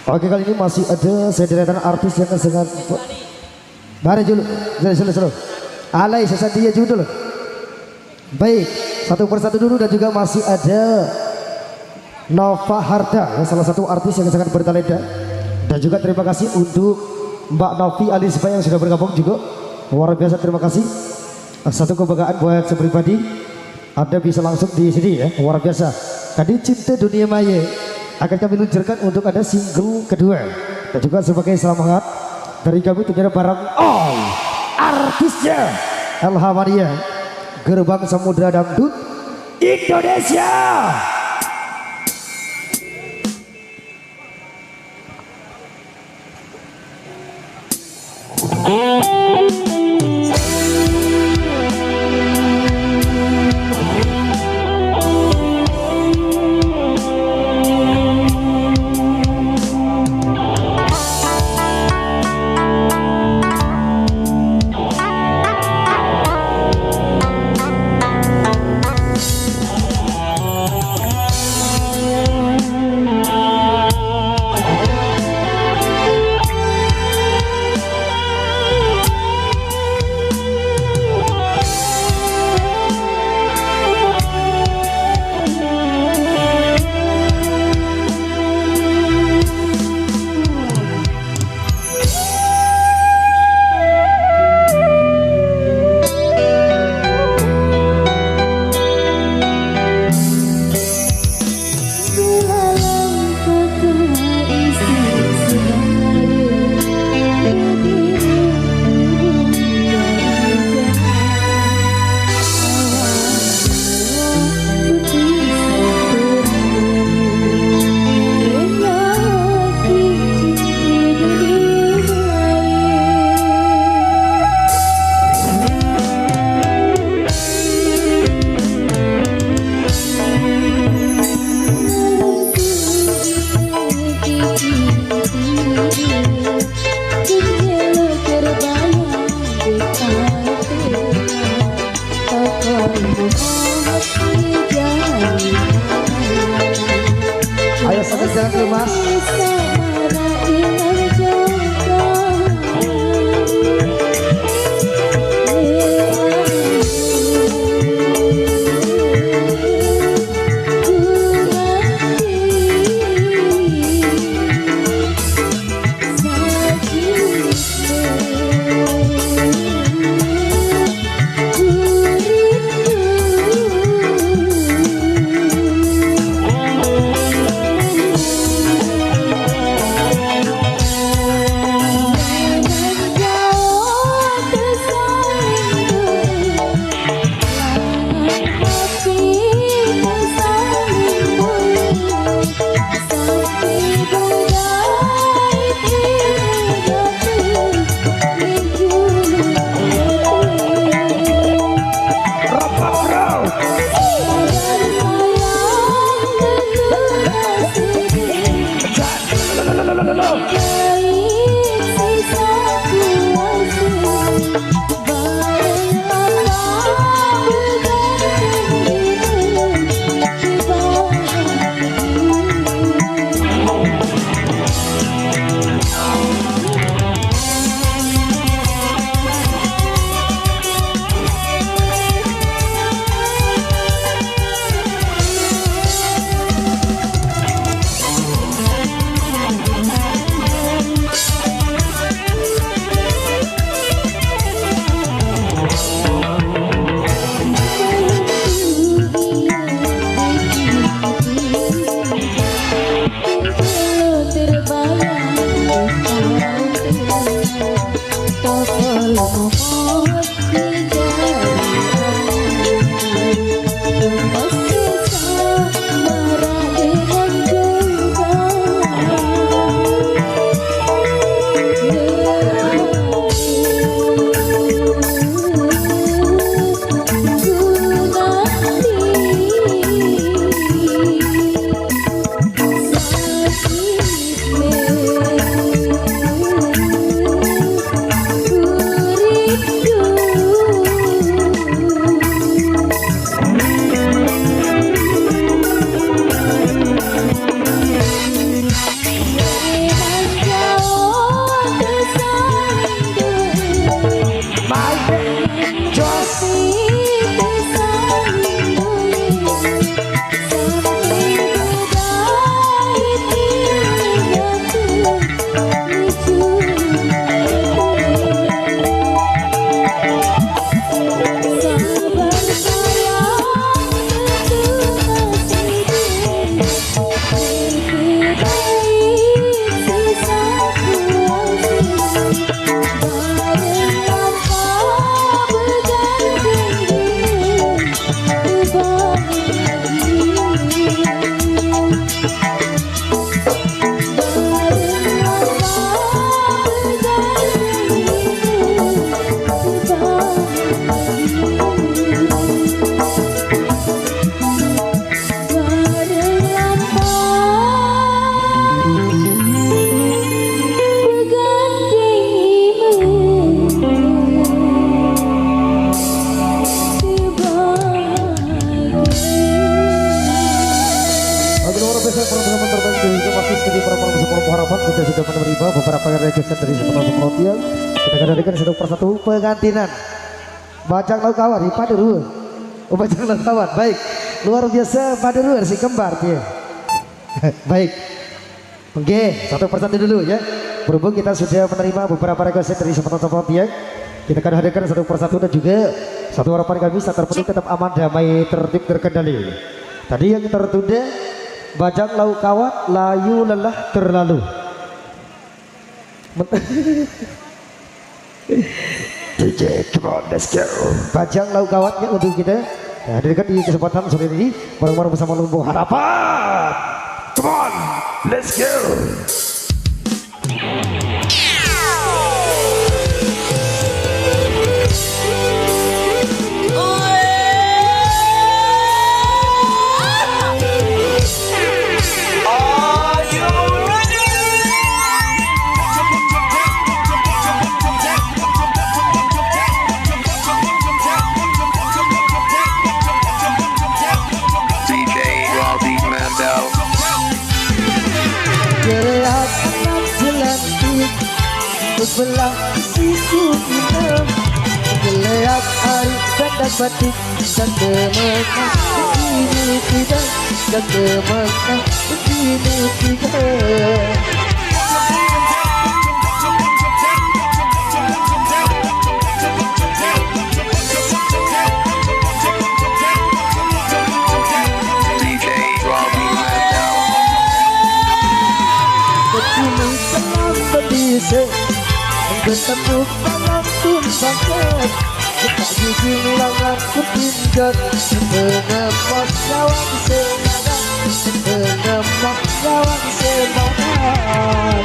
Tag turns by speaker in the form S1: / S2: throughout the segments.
S1: Oke, kali ini masih ada sederetan artis yang sangat bare dulu, selalu. Alay sesadia judul. Baik, satu persatu dulu dan juga masih ada Nova Harda, salah satu artis yang sangat bertalenta. Dan juga terima kasih untuk Mbak Novi Alisba yang sudah bergabung juga. Luar biasa, terima kasih. Satu kebanggaan buat saya pribadi. Anda bisa langsung di sini ya, luar biasa. Tadi Cinta Dunia Maya akan kami luncurkan untuk ada single kedua. Dan juga sebagai selamat dari kami tentunya barang artisnya Elhamania, Gerbang Samudra Dangdut Indonesia. Ayo sampai jalan dulu mas.
S2: You
S1: baik Jos sudah menerima beberapa requestan dari penonton kita akan adakan satu persatu pengantinan bajang lau kawan di Paderuan. Oh bajang lau kawan baik luar biasa Paderuan si kembar dia. Baik oke satu persatu dulu ya berhubung kita sudah menerima beberapa requestan dari penonton ya kita akan hadirkan satu persatu dan juga satu harapan kami saat terpenuhi tetap aman damai tertib terkendali. Tadi yang tertunda bajang lau kawan layu lelah terlalu DJ, come on, let's go. Bajang lau kawatnya untuk kita hadirkan di kesempatan sore ini bareng-bareng bersama Lumpuh Harapan. Come on, let's go. Belah siku kita geliat hari dan batik dan kemenang ini tidak dan kemenang ini tidak ketemu malam pun bangkit tak gigi langan kupinjat menemak kawan semangat menemak kawan semangat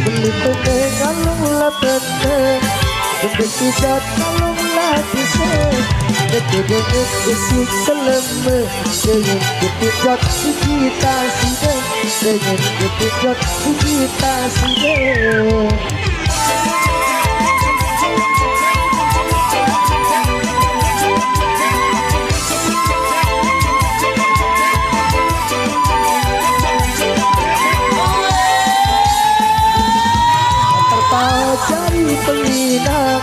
S1: beli pegang lapet tidak tolonglah bisa Deket-deket kesik selama Dengan kepijak kita sudah Dengan kepijak kita sudah Cari penginap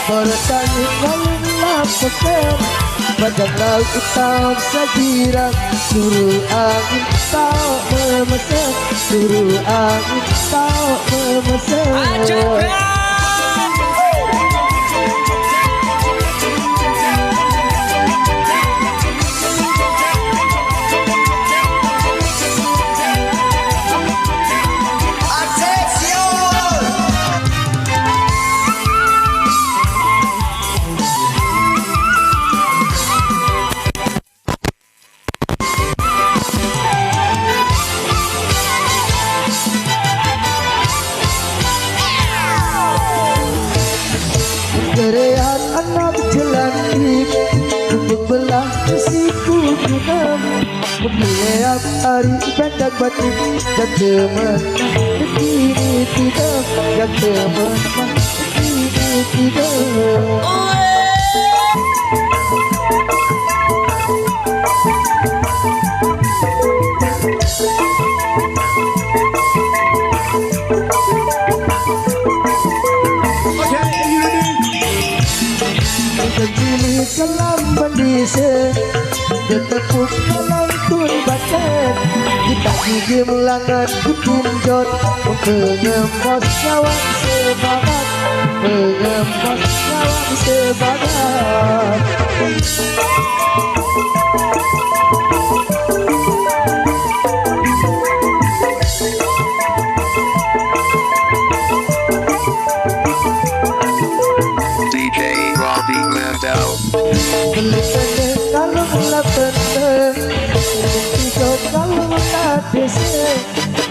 S1: bertani malam pekan bajang laut hitam sajiran suruh angin tak memesan suruh angin tak memesan Gerean anak jelani Untuk belah siku genam Melihat hari pendek batik Dan teman Begini tidak Dan teman Begini tidak kecili kelam mendise ketepuk kelam tun batet kita gigi melangat kutinjot pengemos sawang sebagat pengemos sawang sebagat kalau nggak bener, itu kalau nggak desa,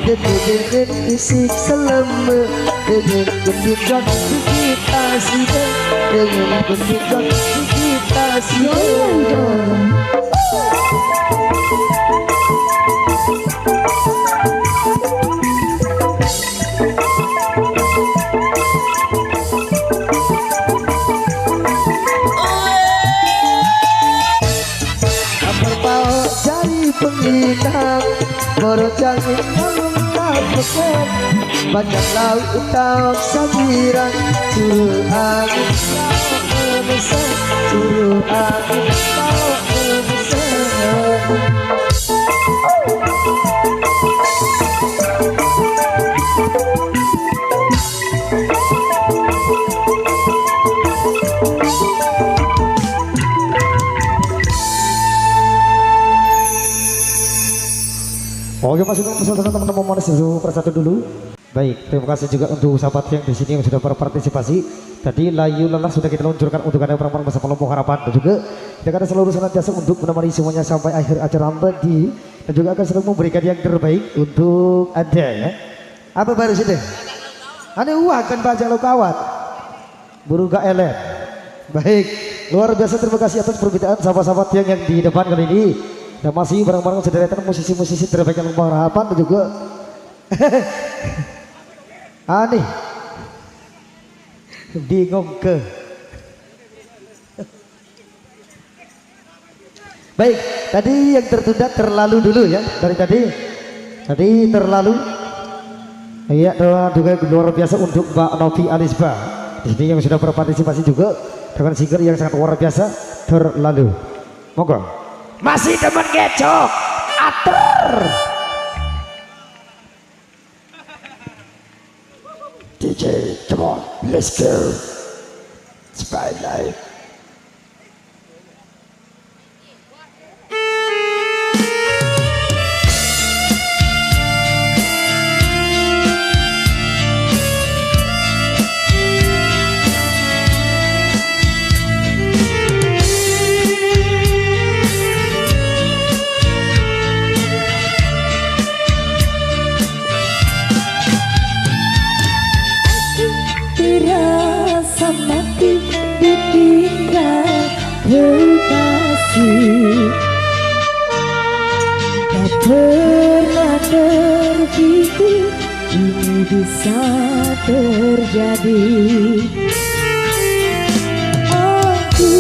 S1: dengan isik selama, dengan ketika kita sudah, dengan ketika kita sudah. Penginang berjangin malum tak peken banyak laut tak sambiran suruh angin kau memesan suruh angin kau memesan Oke, masih untuk teman-teman mau satu persatu dulu. Baik, terima kasih juga untuk sahabat yang di sini yang sudah berpartisipasi. Tadi layu lelah sudah kita luncurkan untuk ada perempuan bersama kelompok harapan dan juga kita akan selalu senantiasa untuk menemani semuanya sampai akhir acara nanti dan juga akan selalu memberikan yang terbaik untuk Anda ya. Apa baru sih deh? Ada uang kan baca lo kawat. Buru gak elek. Baik, luar biasa terima kasih atas permintaan sahabat-sahabat yang di depan kali ini. Dan masih bareng-bareng sederetan musisi-musisi terbaik yang Kelompok Harapan dan juga aneh bingung ke baik tadi yang tertunda terlalu dulu ya dari tadi terlalu iya juga luar biasa untuk Mbak Novi Alisba di sini yang sudah berpartisipasi juga dengan singer yang sangat luar biasa terlalu monggo. Masih temen ngecok atur DJ come on let's go Spotlight tak pernah terpikir ini bisa terjadi. Aku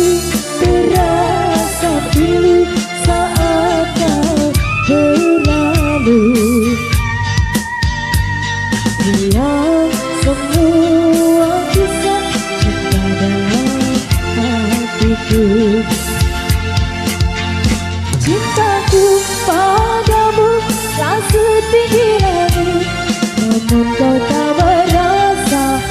S1: terasa pilu saat kau berlalu, hilang semua kisah cinta dalam hatiku. Cintaku padamu tak setinggi langit, namun kau tak merasakan.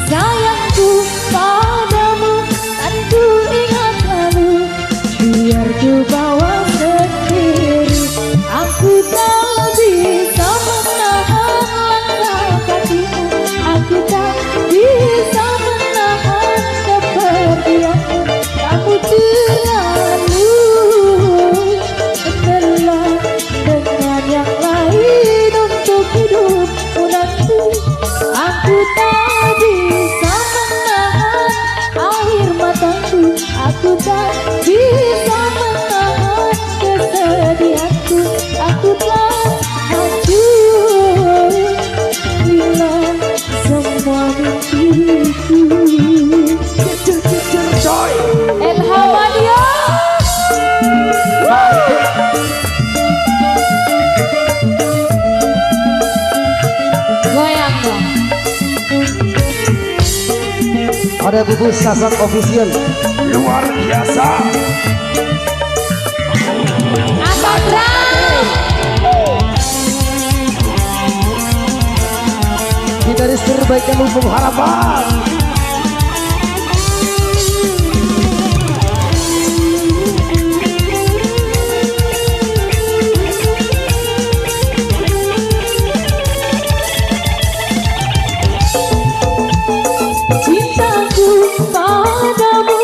S1: Sayangku padamu kan ku ingat lalu, biar ku bawa sendiri. Aku tak bisa menahan langkah kakimu, aku tak bisa menahan kepergianmu. Kamu terlalu telah dengan yang lain untuk hidupku nanti. Aku tak bisa menahan air mataku, aku tak bisa menahan kesedihanku. Aku telah hancur, hilang semua mimpiku. Elhamania goyang dong. Ada Bubu Sasak Official.
S2: Luar biasa.
S1: Gitaris terbaik yang Lumbung Harapan.
S3: Cintaku padamu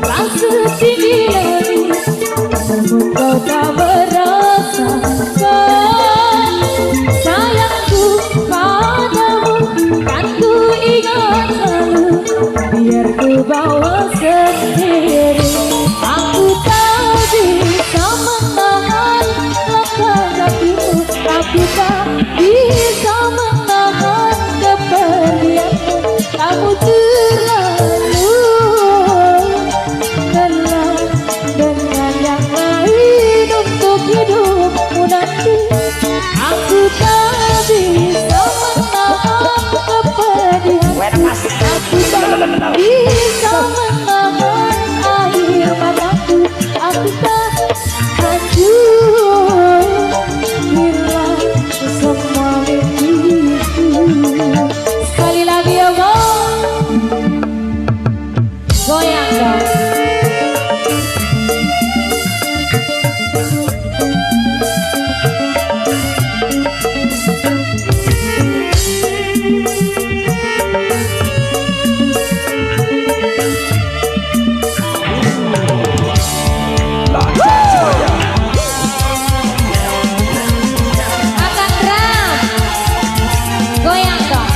S3: tak setinggi langit, namun kau tak merasakan. Sayangku padamu kan ku ingat selalu, biar ku bawa sendiri. Aku tak bisa menahan langkah kakimu, aku tak bisa menahan kepergianmu. Kamu terlalu kenal dengan yang lain untuk hidupmu nanti. Aku tak bisa menahan kepedihanku, aku tak bisa menahan air mataku. Aku tak hancur hilang semua mimpiku. Sekali lagi ya bang, goyang dong. Angkat drum, goyang dong.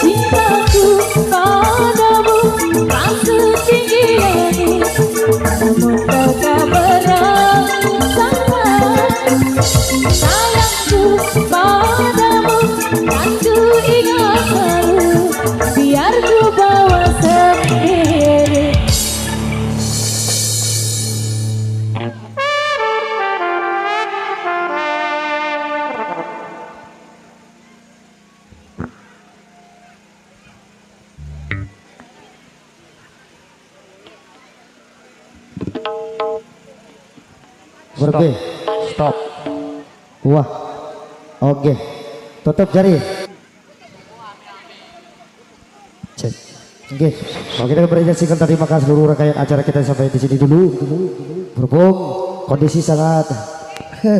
S3: Cintaku padamu tak setinggi langit, namun kau tak merasakan. Sayangku padamu kan ku ingat selalu, biar ku bawa sendiri.
S1: Berbe.
S2: Stop.
S1: Wah. Oke. Tutup jari. Cek. Oke. Kalau kita berinisikan terima kasih seluruh rangkaian acara kita sampai di sini dulu. Berhubung kondisi sangat Oke.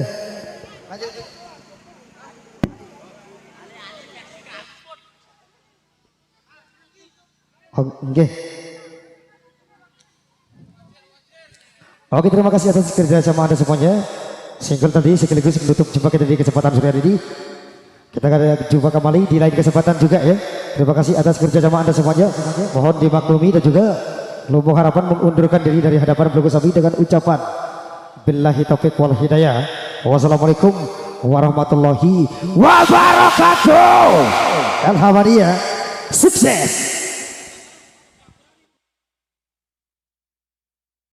S1: Oke, terima kasih atas kerjasama Anda semuanya. Single tadi sekaligus menutup jumpa kita di kesempatan sore hari ini. Kita akan jumpa kembali di lain kesempatan juga ya. Terima kasih atas kerjasama Anda semuanya. Mohon dimaklumi dan juga Lumbung Harapan mengundurkan diri dari hadapan pelukis kami dengan ucapan billahi taufiq wal hidayah. Wassalamualaikum warahmatullahi wabarakatuh. Alhamdulillah. Sukses.